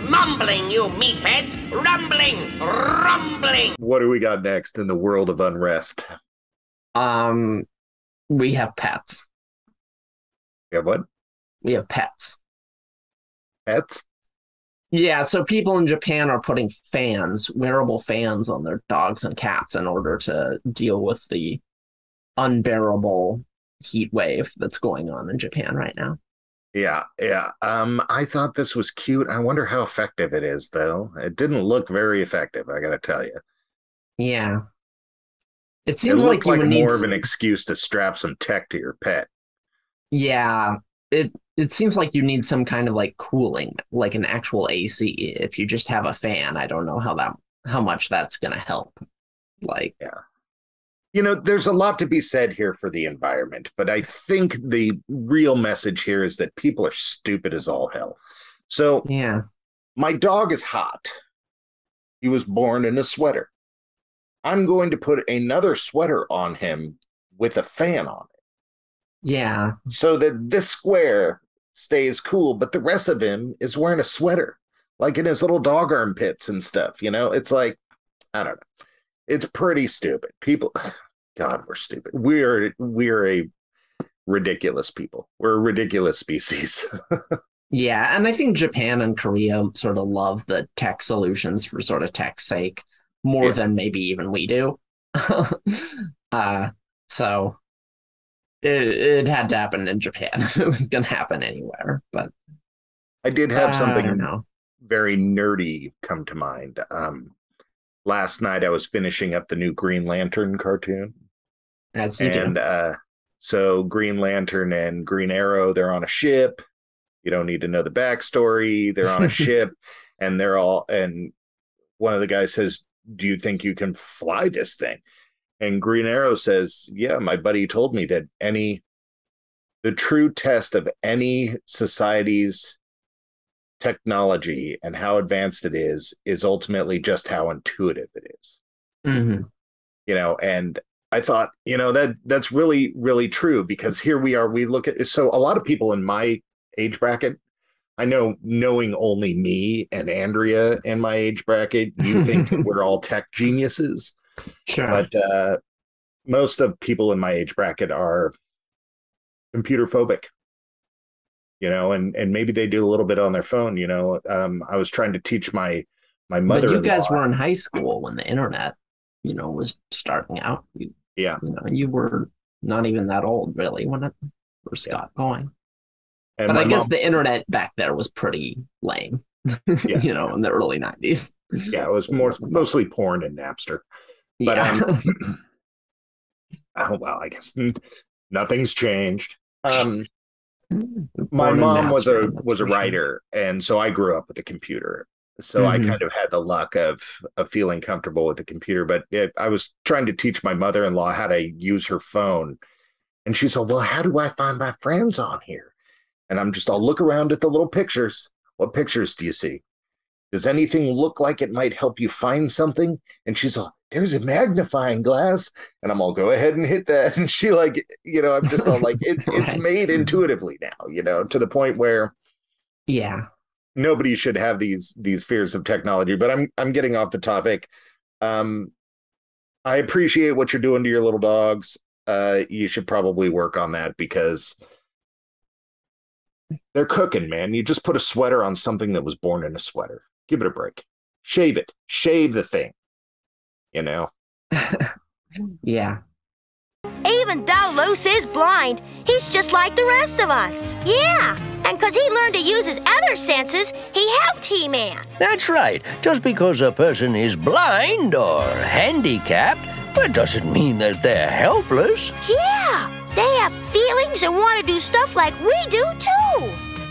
mumbling, you meatheads! Rumbling! Rumbling! What do we got next in the world of unrest? We have pets. We have what? We have pets. Pets? Yeah, so people in Japan are putting fans, wearable fans on their dogs and cats in order to deal with the unbearable heat wave that's going on in Japan right now. Yeah. I thought this was cute. I wonder how effective it is, though. It didn't look very effective, I gotta tell you. Yeah. It It seems looked like you like would need... more of an excuse to strap some tech to your pet. Yeah, it seems like you need some kind of like cooling, like an actual AC. If you just have a fan, I don't know how much that's gonna help. Like, yeah. You know, there's a lot to be said here for the environment, but I think the real message here is that people are stupid as all hell. So, yeah, my dog is hot. He was born in a sweater. I'm going to put another sweater on him with a fan on it. yeah, So that this square stays cool, but the rest of him is wearing a sweater, like in his little dog armpits and stuff. You know, it's like, I don't know. It's pretty stupid. People, God, we're stupid. We're a ridiculous people. We're a ridiculous species. yeah. And I think Japan and Korea sort of love the tech solutions for sort of tech's sake more than maybe even we do. So it had to happen in Japan. It was going to happen anywhere, but I did have I something don't know. very nerdy come to mind. Last night I was finishing up the new Green Lantern cartoon. As you do. So Green Lantern and Green Arrow, they're on a ship. You don't need to know the backstory. They're on a ship, and one of the guys says, "Do you think you can fly this thing?" And Green Arrow says, "Yeah, my buddy told me that the true test of any society's technology and how advanced it is ultimately just how intuitive it is." Mm-hmm. You know, and I thought, you know, that's really, really true, because here we are, we look at, so a lot of people in my age bracket, I know, knowing only me and Andrea in my age bracket, you think that we're all tech geniuses. Sure. But most of people in my age bracket are computer phobic, you know, and maybe they do a little bit on their phone, you know. I was trying to teach my mother. But you guys were in high school when the internet, you know, was starting out. Yeah. You know, you were not even that old, really, when it first got going. And but I guess the internet back there was pretty lame, you know, in the early 90s. Yeah, it was mostly porn and Napster. But oh, well, I guess nothing's changed. My mom was a writer, and so I grew up with a computer. So I kind of had the luck of feeling comfortable with the computer. But I was trying to teach my mother-in-law how to use her phone. And she said, "Well, how do I find my friends on here?" And I'll look around at the little pictures. What pictures do you see? Does anything look like it might help you find something? And she's all, "There's a magnifying glass." And I'm all, "Go ahead and hit that." And she, like, you know, I'm just all like, it's made intuitively now, you know, to the point where nobody should have these fears of technology. But I'm getting off the topic. I appreciate what you're doing to your little dogs. You should probably work on that, because they're cooking, man. You just put a sweater on something that was born in a sweater. Give it a break. Shave it. Shave the thing. You know? Yeah. Even though Luce is blind, he's just like the rest of us. Yeah, and because he learned to use his other senses, he helped He-Man. That's right. Just because a person is blind or handicapped, that doesn't mean that they're helpless. Yeah, they have feelings and want to do stuff like we do, too.